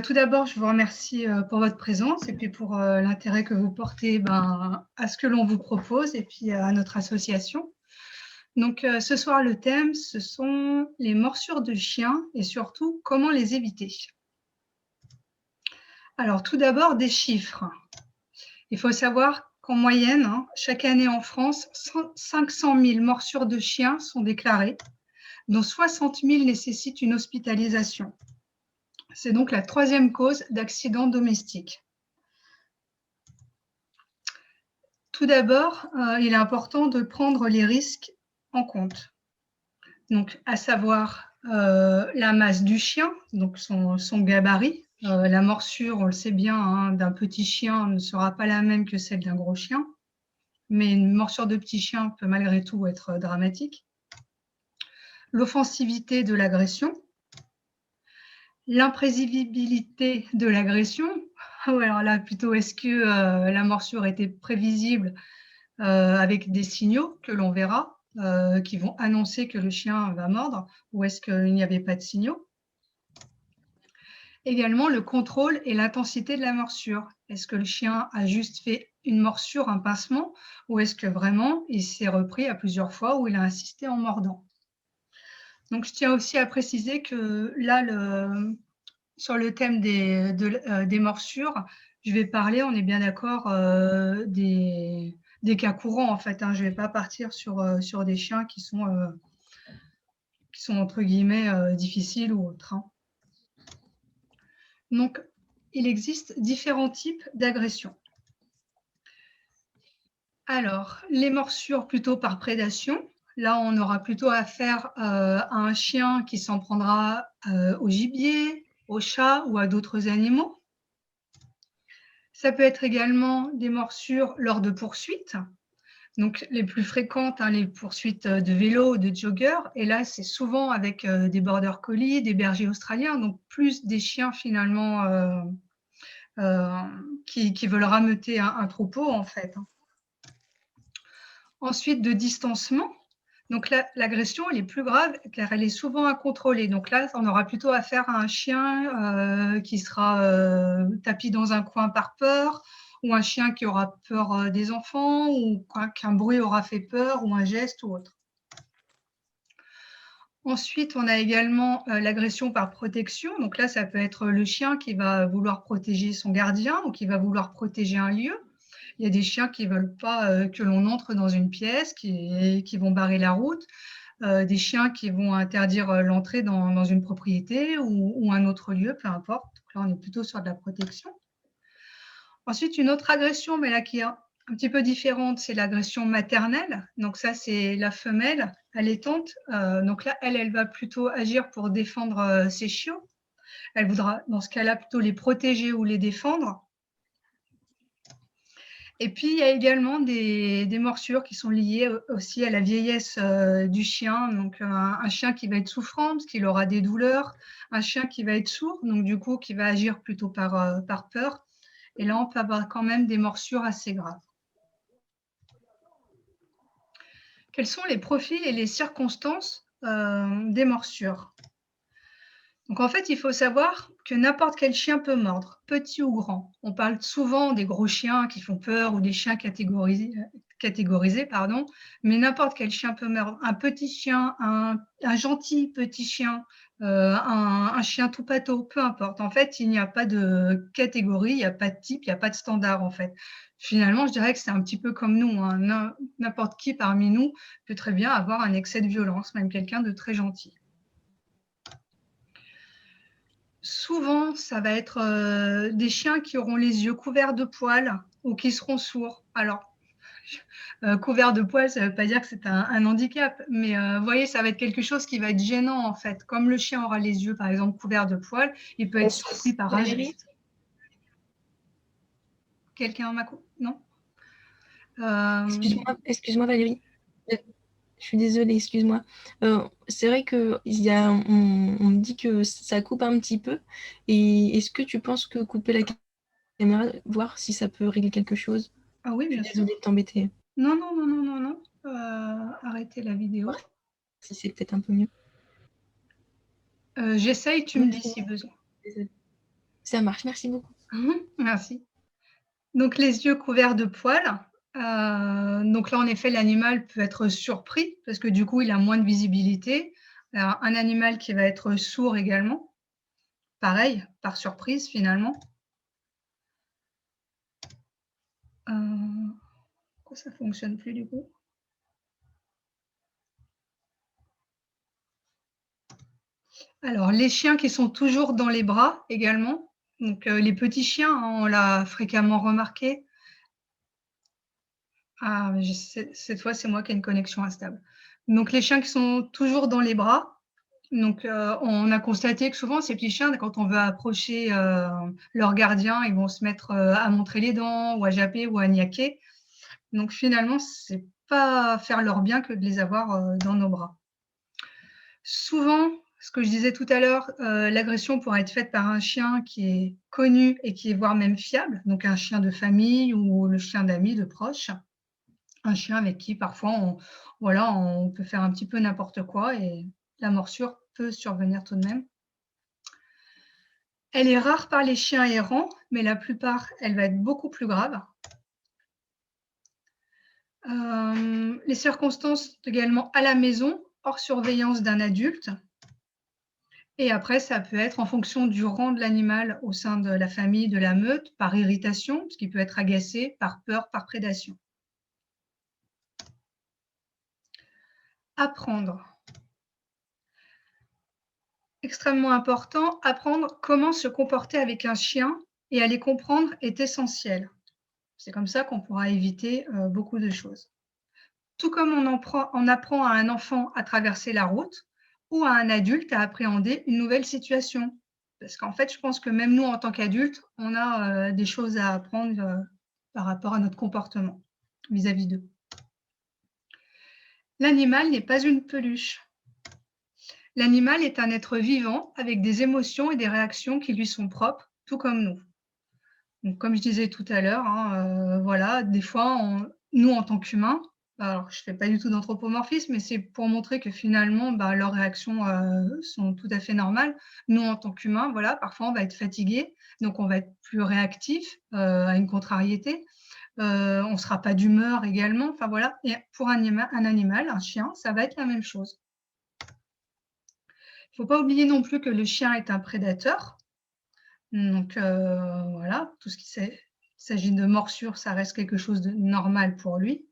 Tout d'abord, je vous remercie pour votre présence et puis pour l'intérêt que vous portez à ce que l'on vous propose et puis à notre association. Donc, ce soir, le thème, ce sont les morsures de chiens et surtout, comment les éviter. Alors, tout d'abord, des chiffres. Il faut savoir qu'en moyenne, chaque année en France, 500 000 morsures de chiens sont déclarées, dont 60 000 nécessitent une hospitalisation. C'est donc la 3e cause d'accidents domestiques. Tout d'abord, il est important de prendre les risques en compte. Donc, à savoir la masse du chien, donc son gabarit. La morsure, on le sait bien, d'un petit chien ne sera pas la même que celle d'un gros chien, mais une morsure de petit chien peut malgré tout être dramatique. L'offensivité de l'agression, l'imprévisibilité de l'agression. Alors là, plutôt, est-ce que la morsure était prévisible avec des signaux que l'on verra, qui vont annoncer que le chien va mordre, ou est-ce qu'il n'y avait pas de signaux? Également, le contrôle et l'intensité de la morsure. Est-ce que le chien a juste fait une morsure, un pincement, ou est-ce que vraiment il s'est repris à plusieurs fois où il a insisté en mordant? Donc, je tiens aussi à préciser que là, sur le thème des morsures, je vais parler, on est bien d'accord, des cas courants en fait. Je ne vais pas partir sur des chiens qui sont entre guillemets difficiles ou autres. Donc, il existe différents types d'agressions. Alors, les morsures plutôt par prédation. Là, on aura plutôt affaire à un chien qui s'en prendra au gibier, au chat ou à d'autres animaux. Ça peut être également des morsures lors de poursuites. Donc, les plus fréquentes, les poursuites de vélo, de joggeurs. Et là, c'est souvent avec des border collies, des bergers australiens, donc plus des chiens finalement qui veulent rameuter un troupeau en fait. Ensuite, de distancement. Donc là, l'agression, elle est plus grave car elle est souvent incontrôlée. Donc là, on aura plutôt affaire à un chien qui sera tapi dans un coin par peur, ou un chien qui aura peur des enfants, ou qu'un bruit aura fait peur, ou un geste ou autre. Ensuite, on a également l'agression par protection. Donc là, ça peut être le chien qui va vouloir protéger son gardien ou qui va vouloir protéger un lieu. Il y a des chiens qui ne veulent pas que l'on entre dans une pièce, qui vont barrer la route. Des chiens qui vont interdire l'entrée dans une propriété ou un autre lieu, peu importe. Donc là, on est plutôt sur de la protection. Ensuite, une autre agression, mais là qui est un petit peu différente, c'est l'agression maternelle. Donc ça, c'est la femelle allaitante. Donc là, elle va plutôt agir pour défendre ses chiots. Elle voudra, dans ce cas-là, plutôt les protéger ou les défendre. Et puis, il y a également des morsures qui sont liées aussi à la vieillesse du chien. Donc, un chien qui va être souffrant parce qu'il aura des douleurs. Un chien qui va être sourd, donc du coup, qui va agir plutôt par peur. Et là, on peut avoir quand même des morsures assez graves. Quels sont les profils et les circonstances des morsures? Donc en fait, il faut savoir que n'importe quel chien peut mordre, petit ou grand. On parle souvent des gros chiens qui font peur ou des chiens catégorisés, mais n'importe quel chien peut mordre. Un petit chien, un gentil petit chien, un chien tout pâteau, peu importe. En fait, il n'y a pas de catégorie, il n'y a pas de type, il n'y a pas de standard en fait. Finalement, je dirais que c'est un petit peu comme nous. N'importe qui parmi nous peut très bien avoir un excès de violence, même quelqu'un de très gentil. Souvent, ça va être des chiens qui auront les yeux couverts de poils ou qui seront sourds. Alors, couvert de poils, ça ne veut pas dire que c'est un handicap, mais vous voyez, ça va être quelque chose qui va être gênant en fait. Comme le chien aura les yeux, par exemple, couverts de poils, il peut être surpris par un geste. Quelqu'un m'a... Non Excuse-moi Valérie. Je suis désolée, excuse-moi. C'est vrai que on me dit que ça coupe un petit peu. Et est-ce que tu penses que couper la caméra, voir si ça peut régler quelque chose? Ah oui, bien Je suis sûr. désolée de t'embêter. Non. Arrêtez la vidéo. Voir si c'est peut-être un peu mieux. J'essaye, tu me dis si besoin. Désolée. Ça marche, merci beaucoup. Merci. Donc les yeux couverts de poils, donc là, en effet, l'animal peut être surpris parce que du coup, il a moins de visibilité. Alors, un animal qui va être sourd également, pareil, par surprise finalement. Pourquoi ça fonctionne plus du coup? Alors les chiens qui sont toujours dans les bras également, donc les petits chiens, hein, on l'a fréquemment remarqué. Ah, mais cette fois, c'est moi qui ai une connexion instable. Donc les chiens qui sont toujours dans les bras, donc on a constaté que souvent ces petits chiens, quand on veut approcher, leur gardien, ils vont se mettre, à montrer les dents ou à japper ou à niaquer. Donc finalement, c'est pas faire leur bien que de les avoir, dans nos bras. Souvent, ce que je disais tout à l'heure, l'agression pourra être faite par un chien qui est connu et qui est voire même fiable, donc un chien de famille ou le chien d'amis, de proches. Un chien avec qui parfois on peut faire un petit peu n'importe quoi et la morsure peut survenir tout de même. Elle est rare par les chiens errants, mais la plupart, elle va être beaucoup plus grave. Les circonstances également à la maison, hors surveillance d'un adulte. Et après, ça peut être en fonction du rang de l'animal au sein de la famille, de la meute, par irritation, ce qui peut être agacé, par peur, par prédation. Apprendre. Extrêmement important, apprendre comment se comporter avec un chien et à les comprendre est essentiel. C'est comme ça qu'on pourra éviter beaucoup de choses. Tout comme on apprend à un enfant à traverser la route ou à un adulte à appréhender une nouvelle situation. Parce qu'en fait, je pense que même nous, en tant qu'adultes, on a des choses à apprendre par rapport à notre comportement vis-à-vis d'eux. L'animal n'est pas une peluche. L'animal est un être vivant avec des émotions et des réactions qui lui sont propres, tout comme nous. Donc, comme je disais tout à l'heure, hein, voilà, des fois, nous, en tant qu'humains, alors je ne fais pas du tout d'anthropomorphisme, mais c'est pour montrer que finalement, leurs réactions sont tout à fait normales. Nous, en tant qu'humains, voilà, parfois on va être fatigué, donc on va être plus réactif à une contrariété. On ne sera pas d'humeur également. Enfin voilà, et pour un animal, un chien, ça va être la même chose. Il ne faut pas oublier non plus que le chien est un prédateur. Donc voilà, tout ce qui s'agit de morsure, ça reste quelque chose de normal pour lui,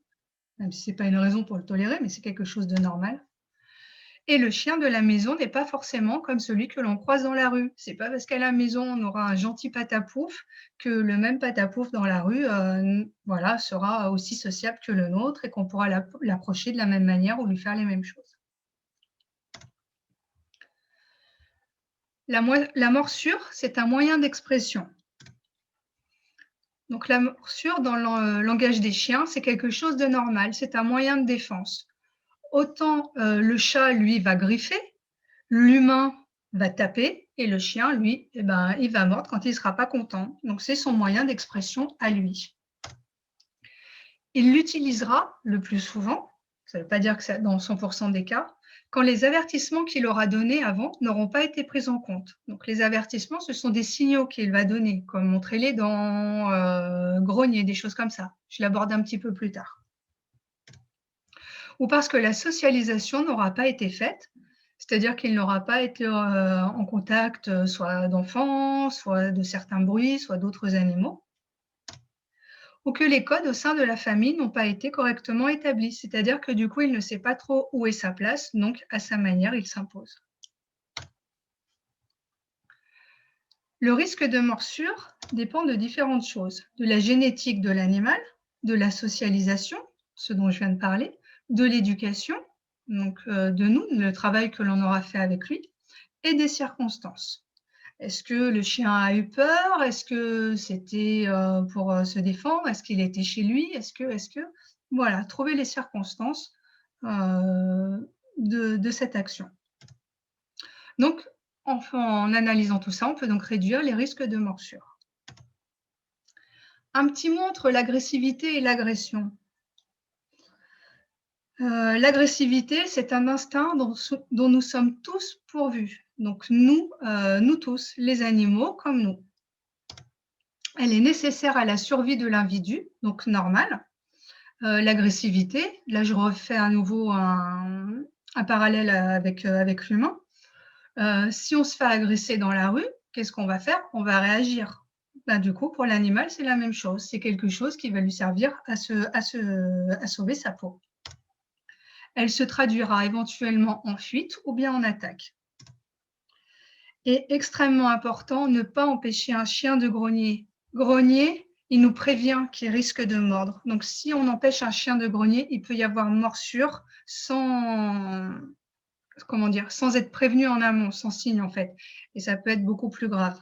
même si ce n'est pas une raison pour le tolérer, mais c'est quelque chose de normal. Et le chien de la maison n'est pas forcément comme celui que l'on croise dans la rue. C'est pas parce qu'à la maison, on aura un gentil patapouf que le même patapouf dans la rue voilà, sera aussi sociable que le nôtre et qu'on pourra l'approcher de la même manière ou lui faire les mêmes choses. La morsure, c'est un moyen d'expression. Donc la morsure, dans le langage des chiens, c'est quelque chose de normal, c'est un moyen de défense. Autant le chat, lui, va griffer, l'humain va taper et le chien, lui, il va mordre quand il ne sera pas content. Donc c'est son moyen d'expression à lui. Il l'utilisera le plus souvent, ça ne veut pas dire que c'est dans 100% des cas, quand les avertissements qu'il aura donnés avant n'auront pas été pris en compte. Donc les avertissements, ce sont des signaux qu'il va donner, comme montrer les dents, grogner, des choses comme ça. Je l'aborde un petit peu plus tard. Ou parce que la socialisation n'aura pas été faite, c'est-à-dire qu'il n'aura pas été en contact soit d'enfants, soit de certains bruits, soit d'autres animaux, ou que les codes au sein de la famille n'ont pas été correctement établis, c'est-à-dire que du coup, il ne sait pas trop où est sa place, donc à sa manière, il s'impose. Le risque de morsure dépend de différentes choses, de la génétique de l'animal, de la socialisation, ce dont je viens de parler, de l'éducation, donc de nous, le travail que l'on aura fait avec lui, et des circonstances. Est-ce que le chien a eu peur? Est-ce que c'était pour se défendre? Est-ce qu'il était chez lui? Est-ce que… Voilà, trouver les circonstances de cette action. Donc, en analysant tout ça, on peut donc réduire les risques de morsure. Un petit mot entre l'agressivité et l'agression. L'agressivité, c'est un instinct dont nous sommes tous pourvus. Donc nous tous, les animaux comme nous. elle est nécessaire à la survie de l'individu, donc normal. L'agressivité, là je refais à nouveau un parallèle avec l'humain. Si on se fait agresser dans la rue, qu'est-ce qu'on va faire? On va réagir. Ben, du coup, pour l'animal, c'est la même chose. C'est quelque chose qui va lui servir à sauver sa peau. Elle se traduira éventuellement en fuite ou bien en attaque. Et extrêmement important, ne pas empêcher un chien de grogner. Grogner, il nous prévient qu'il risque de mordre. Donc, si on empêche un chien de grogner, il peut y avoir morsure sans être prévenu en amont, sans signe en fait. Et ça peut être beaucoup plus grave.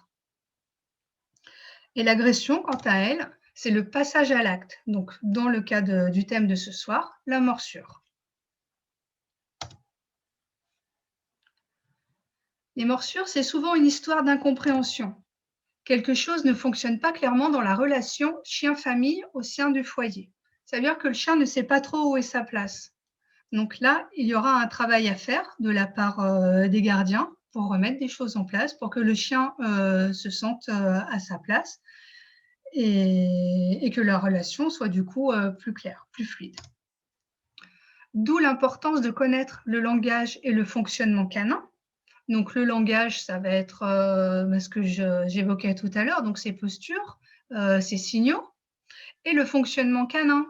Et l'agression, quant à elle, c'est le passage à l'acte. Donc, dans le cas du thème de ce soir, la morsure. Les morsures, c'est souvent une histoire d'incompréhension. Quelque chose ne fonctionne pas clairement dans la relation chien-famille au sein du foyer. Ça veut dire que le chien ne sait pas trop où est sa place. Donc là, il y aura un travail à faire de la part des gardiens pour remettre des choses en place, pour que le chien se sente à sa place et que la relation soit du coup plus claire, plus fluide. D'où l'importance de connaître le langage et le fonctionnement canin. Donc le langage, ça va être ce que j'évoquais tout à l'heure, donc ses postures, ses signaux, et le fonctionnement canin.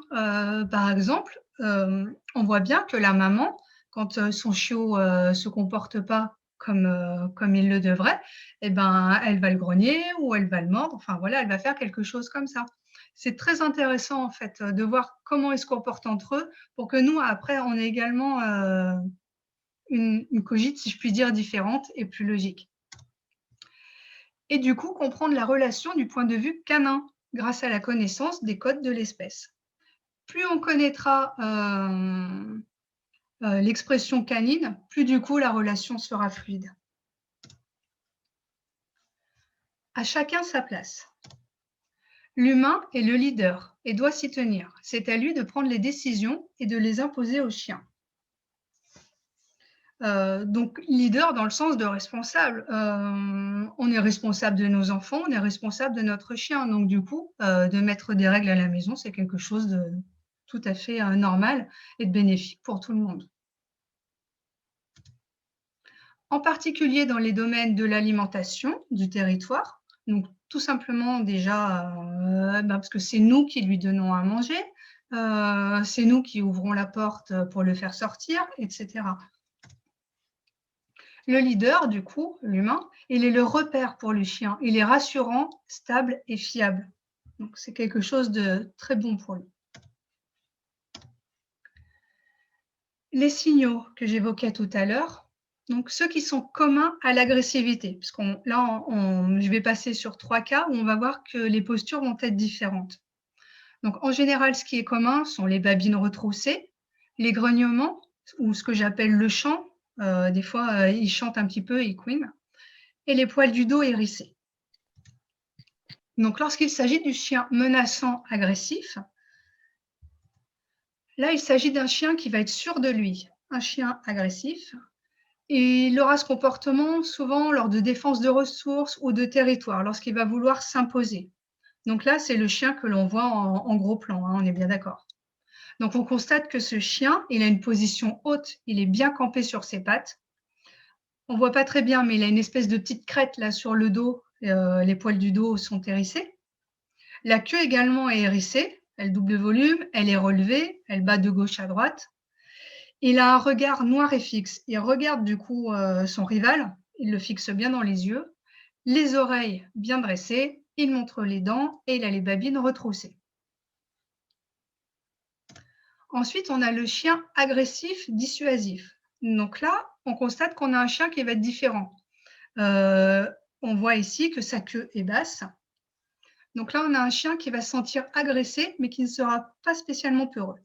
Par exemple, on voit bien que la maman, quand son chiot se comporte pas comme il le devrait, eh ben, elle va le grogner ou elle va le mordre. Enfin voilà, elle va faire quelque chose comme ça. C'est très intéressant en fait de voir comment ils se comportent entre eux pour que nous après on ait également une cogite, si je puis dire, différente et plus logique. Et du coup, comprendre la relation du point de vue canin grâce à la connaissance des codes de l'espèce. Plus on connaîtra l'expression canine, plus du coup la relation sera fluide. À chacun sa place. L'humain est le leader et doit s'y tenir. C'est à lui de prendre les décisions et de les imposer au chien. Donc leader dans le sens de responsable. On est responsable de nos enfants, on est responsable de notre chien. Donc du coup, de mettre des règles à la maison, c'est quelque chose de tout à fait normal et de bénéfique pour tout le monde. En particulier dans les domaines de l'alimentation, du territoire. Donc tout simplement déjà, parce que c'est nous qui lui donnons à manger, c'est nous qui ouvrons la porte pour le faire sortir, etc. Le leader, du coup, l'humain, il est le repère pour le chien. Il est rassurant, stable et fiable. Donc, c'est quelque chose de très bon pour lui. Les signaux que j'évoquais tout à l'heure, donc ceux qui sont communs à l'agressivité, parce que je vais passer sur 3 cas où on va voir que les postures vont être différentes. Donc, en général, ce qui est commun sont les babines retroussées, les grognements, ou ce que j'appelle le chant. Des fois, ils chantent un petit peu, ils couinent, et les poils du dos hérissés. Donc, lorsqu'il s'agit du chien menaçant agressif, là, il s'agit d'un chien qui va être sûr de lui, un chien agressif. Et il aura ce comportement souvent lors de défense de ressources ou de territoire, lorsqu'il va vouloir s'imposer. Donc là, c'est le chien que l'on voit en gros plan, hein, on est bien d'accord. Donc, on constate que ce chien, il a une position haute, il est bien campé sur ses pattes. On ne voit pas très bien, mais il a une espèce de petite crête là sur le dos, les poils du dos sont hérissés. La queue également est hérissée, elle double volume, elle est relevée, elle bat de gauche à droite. Il a un regard noir et fixe. Il regarde du coup son rival, il le fixe bien dans les yeux, les oreilles bien dressées, il montre les dents et il a les babines retroussées. Ensuite, on a le chien agressif dissuasif. Donc là, on constate qu'on a un chien qui va être différent. On voit ici que sa queue est basse. Donc là, on a un chien qui va se sentir agressé, mais qui ne sera pas spécialement peureux.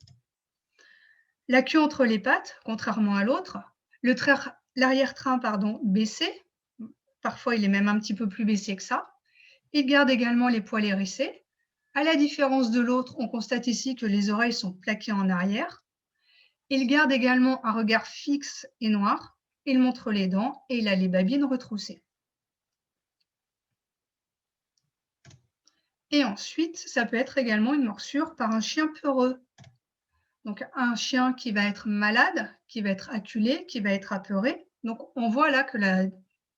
La queue entre les pattes, contrairement à l'autre. L'arrière-train baissé. Parfois, il est même un petit peu plus baissé que ça. Il garde également les poils hérissés. À la différence de l'autre, on constate ici que les oreilles sont plaquées en arrière. Il garde également un regard fixe et noir. Il montre les dents et il a les babines retroussées. Et ensuite, ça peut être également une morsure par un chien peureux. Donc, un chien qui va être malade, qui va être acculé, qui va être apeuré. Donc, on voit là que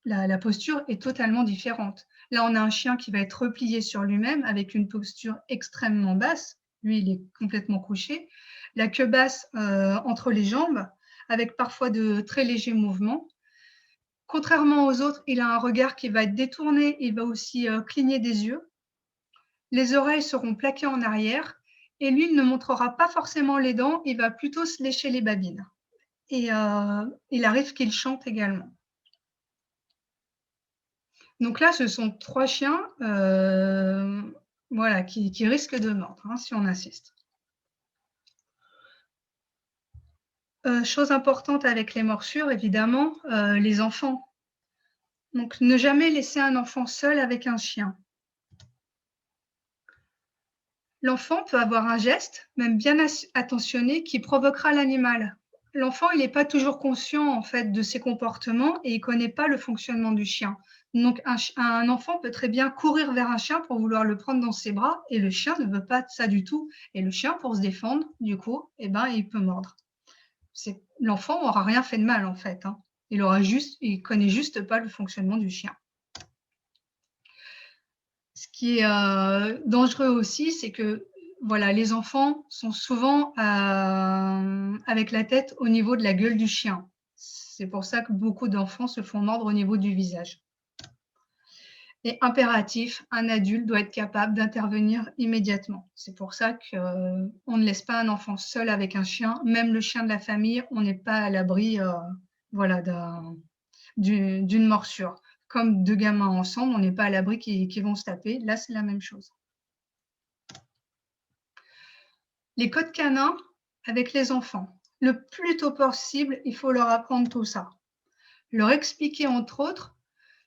la posture est totalement différente. Là, on a un chien qui va être replié sur lui-même avec une posture extrêmement basse. Lui, il est complètement couché. La queue basse entre les jambes, avec parfois de très légers mouvements. Contrairement aux autres, il a un regard qui va être détourné. Il va aussi cligner des yeux. Les oreilles seront plaquées en arrière. Et lui, il ne montrera pas forcément les dents, il va plutôt se lécher les babines. Et il arrive qu'il chante également. Donc là, ce sont 3 chiens voilà, qui risquent de mordre, hein, si on insiste. Chose importante avec les morsures, évidemment, les enfants. Donc, ne jamais laisser un enfant seul avec un chien. L'enfant peut avoir un geste, même bien attentionné, qui provoquera l'animal. L'enfant, il n'est pas toujours conscient en fait de ses comportements et il ne connaît pas le fonctionnement du chien. Donc, un enfant peut très bien courir vers un chien pour vouloir le prendre dans ses bras et le chien ne veut pas ça du tout. Et le chien, pour se défendre, du coup, eh ben, il peut mordre. L'enfant n'aura rien fait de mal en fait. Hein. Il connaît juste pas le fonctionnement du chien. Ce qui est dangereux aussi, c'est que voilà, les enfants sont souvent avec la tête au niveau de la gueule du chien. C'est pour ça que beaucoup d'enfants se font mordre au niveau du visage. Et impératif, un adulte doit être capable d'intervenir immédiatement. C'est pour ça qu'on ne laisse pas un enfant seul avec un chien, même le chien de la famille, on n'est pas à l'abri voilà, d'une morsure. Comme 2 gamins ensemble, on n'est pas à l'abri qu'ils vont se taper. Là, c'est la même chose. Les codes canins avec les enfants. Le plus tôt possible, il faut leur apprendre tout ça. Leur expliquer, entre autres,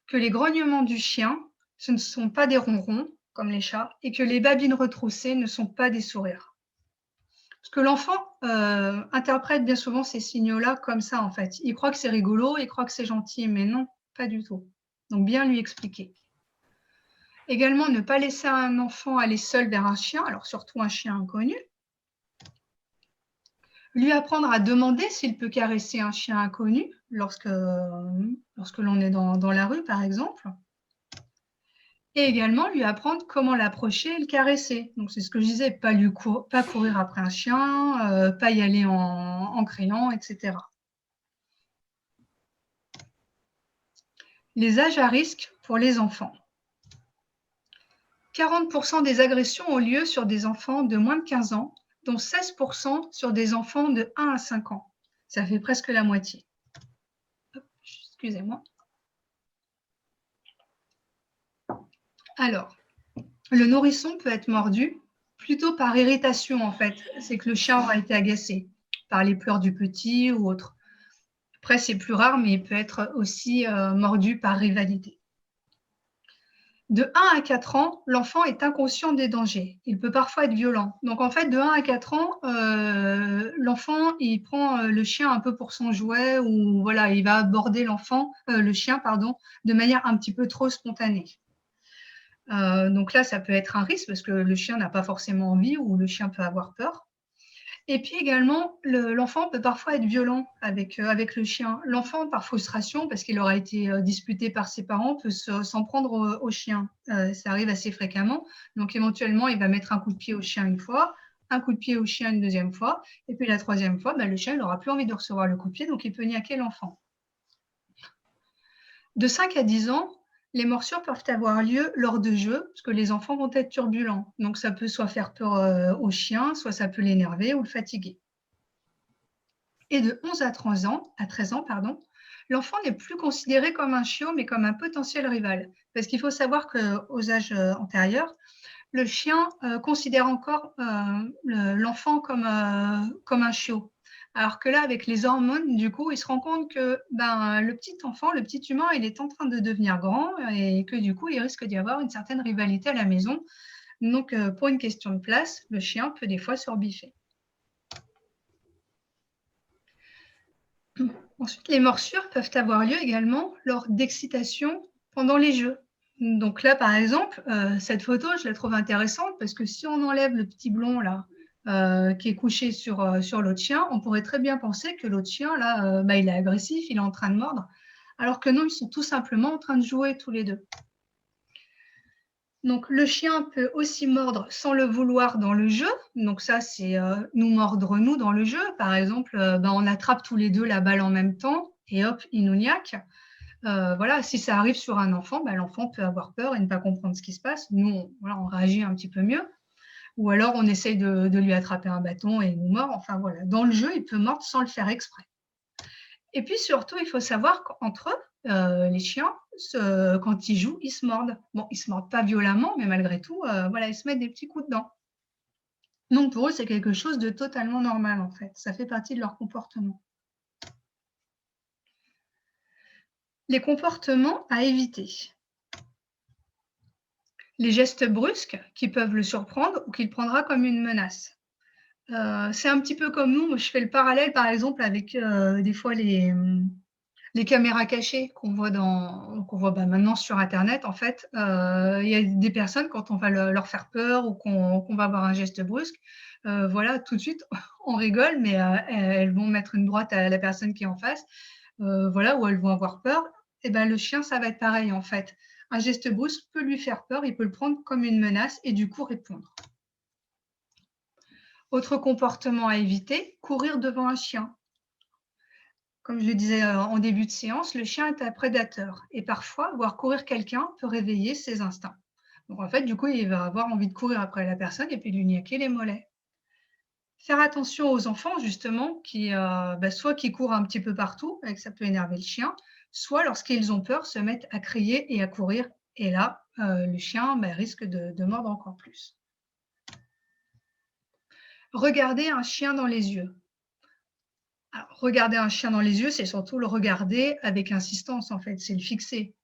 que les grognements du chien, ce ne sont pas des ronrons, comme les chats, et que les babines retroussées ne sont pas des sourires. Parce que l'enfant interprète bien souvent ces signaux-là comme ça, en fait. Il croit que c'est rigolo, il croit que c'est gentil, mais non, pas du tout. Donc, bien lui expliquer. Également, ne pas laisser un enfant aller seul vers un chien, alors surtout un chien inconnu. Lui apprendre à demander s'il peut caresser un chien inconnu lorsque l'on est dans la rue, par exemple. Et également lui apprendre comment l'approcher et le caresser. Donc, c'est ce que je disais, pas courir après un chien, pas y aller en criant, etc. Les âges à risque pour les enfants. 40% des agressions ont lieu sur des enfants de moins de 15 ans, dont 16% sur des enfants de 1 à 5 ans. Ça fait presque la moitié. Excusez-moi. Alors, le nourrisson peut être mordu plutôt par irritation, en fait. C'est que le chien aura été agacé par les pleurs du petit ou autre. Après, c'est plus rare, mais il peut être aussi mordu par rivalité. De 1 à 4 ans, l'enfant est inconscient des dangers. Il peut parfois être violent. Donc, en fait, de 1 à 4 ans, l'enfant, il prend le chien un peu pour son jouet ou voilà, il va aborder le chien, pardon, de manière un petit peu trop spontanée. Donc là, ça peut être un risque parce que le chien n'a pas forcément envie ou le chien peut avoir peur. Et puis également, l'enfant peut parfois être violent avec le chien. L'enfant, par frustration, parce qu'il aura été disputé par ses parents, peut s'en prendre au chien. Ça arrive assez fréquemment. Donc éventuellement, il va mettre un coup de pied au chien une fois, un coup de pied au chien une deuxième fois, et puis la troisième fois, le chien n'aura plus envie de recevoir le coup de pied, donc il peut niaquer l'enfant. De 5 à 10 ans, les morsures peuvent avoir lieu lors de jeux, parce que les enfants vont être turbulents. Donc, ça peut soit faire peur au chien, soit ça peut l'énerver ou le fatiguer. Et de 11 à 13 ans, l'enfant n'est plus considéré comme un chiot, mais comme un potentiel rival. Parce qu'il faut savoir qu'aux âges antérieurs, le chien considère encore l'enfant comme un chiot. Alors que là, avec les hormones, du coup, il se rend compte que le petit enfant, le petit humain, il est en train de devenir grand et que du coup, il risque d'y avoir une certaine rivalité à la maison. Donc, pour une question de place, le chien peut des fois se rebiffer. Ensuite, les morsures peuvent avoir lieu également lors d'excitation pendant les jeux. Donc là, par exemple, cette photo, je la trouve intéressante parce que si on enlève le petit blond là, qui est couché sur l'autre chien, on pourrait très bien penser que l'autre chien là, il est agressif, il est en train de mordre, alors que non, ils sont tout simplement en train de jouer tous les deux. Donc le chien peut aussi mordre sans le vouloir dans le jeu. Donc ça, c'est nous mordre nous dans le jeu. Par exemple, on attrape tous les deux la balle en même temps et hop, il nous niaque. Voilà, si ça arrive sur un enfant, l'enfant peut avoir peur et ne pas comprendre ce qui se passe. Nous, on réagit un petit peu mieux. Ou alors, on essaye de lui attraper un bâton et il nous mord. Enfin, voilà. Dans le jeu, il peut mordre sans le faire exprès. Et puis, surtout, il faut savoir qu'entre eux, les chiens, quand ils jouent, ils se mordent. Bon, ils ne se mordent pas violemment, mais malgré tout, ils se mettent des petits coups de dents. Donc, pour eux, c'est quelque chose de totalement normal, en fait. Ça fait partie de leur comportement. Les comportements à éviter. Les gestes brusques qui peuvent le surprendre ou qu'il prendra comme une menace. C'est un petit peu comme nous, je fais le parallèle par exemple avec des fois les caméras cachées qu'on voit maintenant sur internet. En fait, il y a des personnes, quand on va leur faire peur ou qu'on va avoir un geste brusque, tout de suite on rigole, mais elles vont mettre une droite à la personne qui est en face, ou elles vont avoir peur. Et le chien, ça va être pareil en fait. Un geste brusque peut lui faire peur, il peut le prendre comme une menace et du coup répondre. Autre comportement à éviter, courir devant un chien. Comme je le disais en début de séance, le chien est un prédateur et parfois, voir courir quelqu'un peut réveiller ses instincts. Donc en fait, du coup, il va avoir envie de courir après la personne et puis de lui niaquer les mollets. Faire attention aux enfants, justement, qui soit qui courent un petit peu partout, et que ça peut énerver le chien, soit lorsqu'ils ont peur, se mettent à crier et à courir. Et là, le chien risque de mordre encore plus. Regarder un chien dans les yeux. Alors, regarder un chien dans les yeux, c'est surtout le regarder avec insistance, en fait, c'est le fixer.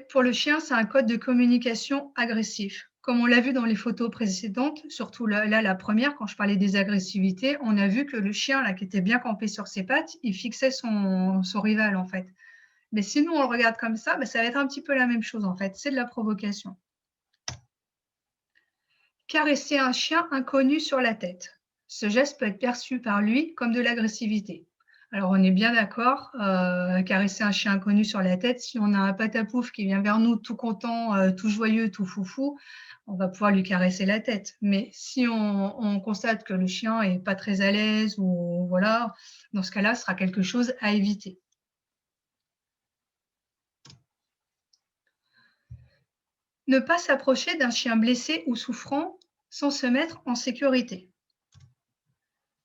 Pour le chien, c'est un code de communication agressif. Comme on l'a vu dans les photos précédentes, surtout là, la première, quand je parlais des agressivités, on a vu que le chien, là, qui était bien campé sur ses pattes, il fixait son rival, en fait. Mais si nous, on le regarde comme ça va être un petit peu la même chose, en fait. C'est de la provocation. Caresser un chien inconnu sur la tête. Ce geste peut être perçu par lui comme de l'agressivité. Alors, on est bien d'accord, caresser un chien inconnu sur la tête, si on a un patapouf qui vient vers nous tout content, tout joyeux, tout foufou, on va pouvoir lui caresser la tête. Mais si on constate que le chien n'est pas très à l'aise, ou voilà, dans ce cas-là, ce sera quelque chose à éviter. Ne pas s'approcher d'un chien blessé ou souffrant sans se mettre en sécurité.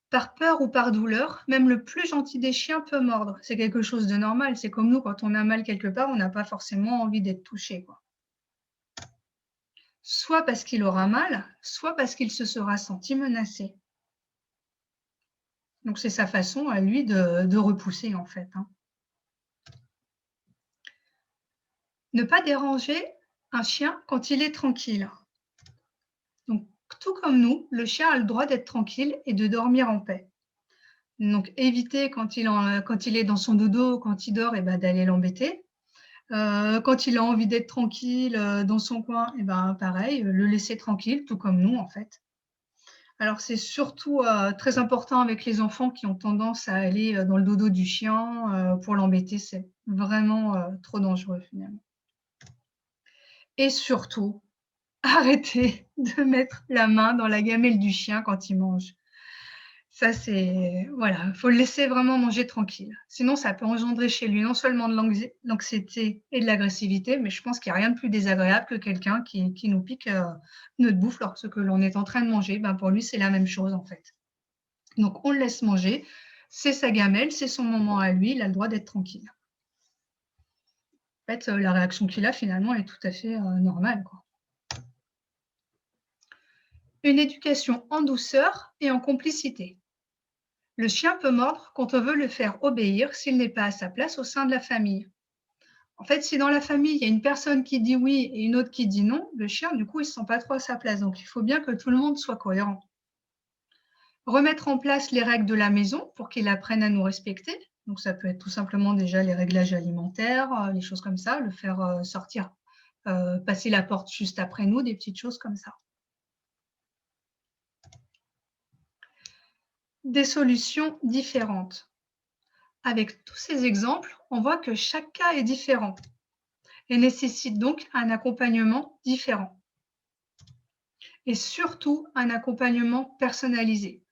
Par peur ou par douleur, même le plus gentil des chiens peut mordre. C'est quelque chose de normal. C'est comme nous, quand on a mal quelque part, on n'a pas forcément envie d'être touché, quoi. Soit parce qu'il aura mal, soit parce qu'il se sera senti menacé. Donc c'est sa façon à lui de repousser, en fait. Ne pas déranger un chien quand il est tranquille. Donc, tout comme nous, le chien a le droit d'être tranquille et de dormir en paix. Donc, éviter quand il est dans son dodo, quand il dort, d'aller l'embêter. Quand il a envie d'être tranquille dans son coin, pareil, le laisser tranquille, tout comme nous, en fait. Alors, c'est surtout très important avec les enfants qui ont tendance à aller dans le dodo du chien pour l'embêter. C'est vraiment trop dangereux, finalement. Et surtout, arrêtez de mettre la main dans la gamelle du chien quand il mange. Ça, il faut le laisser vraiment manger tranquille. Sinon, ça peut engendrer chez lui non seulement de l'anxiété et de l'agressivité, mais je pense qu'il n'y a rien de plus désagréable que quelqu'un qui nous pique notre bouffe lorsque l'on est en train de manger. Pour lui, c'est la même chose, en fait. Donc, on le laisse manger. C'est sa gamelle, c'est son moment à lui. Il a le droit d'être tranquille. En fait, la réaction qu'il a, finalement, est tout à fait normale, quoi. Une éducation en douceur et en complicité. Le chien peut mordre quand on veut le faire obéir s'il n'est pas à sa place au sein de la famille. En fait, si dans la famille, il y a une personne qui dit oui et une autre qui dit non, le chien, du coup, il ne se sent pas trop à sa place. Donc, il faut bien que tout le monde soit cohérent. Remettre en place les règles de la maison pour qu'il apprenne à nous respecter. Donc, ça peut être tout simplement déjà les réglages alimentaires, les choses comme ça, le faire sortir passer la porte juste après nous, des petites choses comme ça. Des solutions différentes. Avec tous ces exemples, on voit que chaque cas est différent et nécessite donc un accompagnement différent. Et surtout, un accompagnement personnalisé.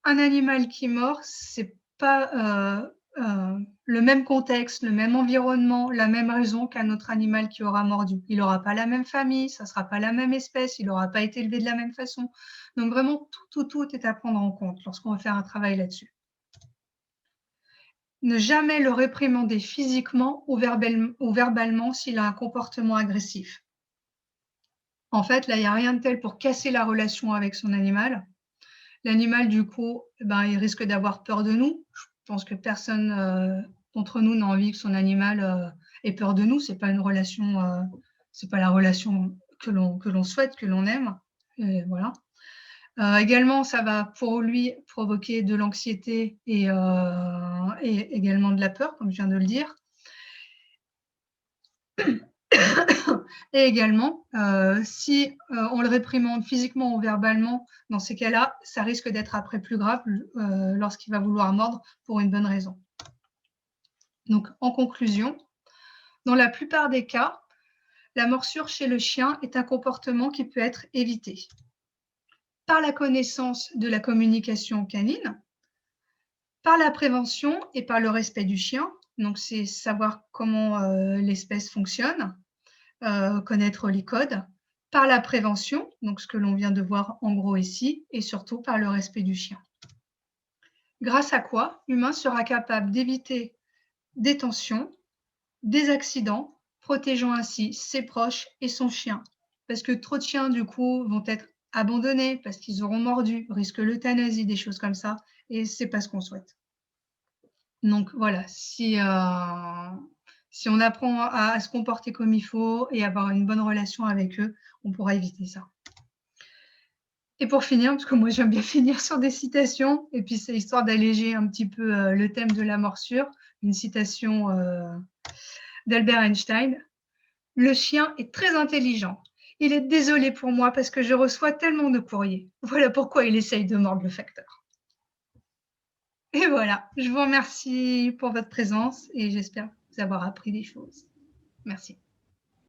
Un animal qui mord, c'est pas le même contexte, le même environnement, la même raison qu'un autre animal qui aura mordu. Il n'aura pas la même famille, ça ne sera pas la même espèce, il n'aura pas été élevé de la même façon. Donc vraiment, tout est à prendre en compte lorsqu'on va faire un travail là-dessus. Ne jamais le réprimander physiquement ou verbalement s'il a un comportement agressif. En fait, là, il n'y a rien de tel pour casser la relation avec son animal. L'animal, du coup, il risque d'avoir peur de nous. Je pense que personne d'entre nous n'a envie que son animal ait peur de nous. C'est pas une relation, c'est pas la relation que l'on souhaite, que l'on aime. Et voilà. Également, ça va pour lui provoquer de l'anxiété et également de la peur, comme je viens de le dire. Et également, si on le réprimande physiquement ou verbalement, dans ces cas-là, ça risque d'être après plus grave lorsqu'il va vouloir mordre pour une bonne raison. Donc, en conclusion, dans la plupart des cas, la morsure chez le chien est un comportement qui peut être évité par la connaissance de la communication canine, par la prévention et par le respect du chien. Donc, c'est savoir comment l'espèce fonctionne, connaître les codes, par la prévention, donc ce que l'on vient de voir en gros ici, et surtout par le respect du chien. Grâce à quoi l'humain sera capable d'éviter des tensions, des accidents, protégeant ainsi ses proches et son chien. Parce que trop de chiens, du coup, vont être abandonnés parce qu'ils auront mordu, risque l'euthanasie, des choses comme ça, et c'est pas ce qu'on souhaite. Donc voilà, si on apprend à se comporter comme il faut et avoir une bonne relation avec eux, on pourra éviter ça. Et pour finir, parce que moi j'aime bien finir sur des citations, et puis c'est histoire d'alléger un petit peu le thème de la morsure, une citation d'Albert Einstein. « Le chien est très intelligent. Il est désolé pour moi parce que je reçois tellement de courriers. Voilà pourquoi il essaye de mordre le facteur. » Et voilà, je vous remercie pour votre présence et j'espère vous avoir appris des choses. Merci.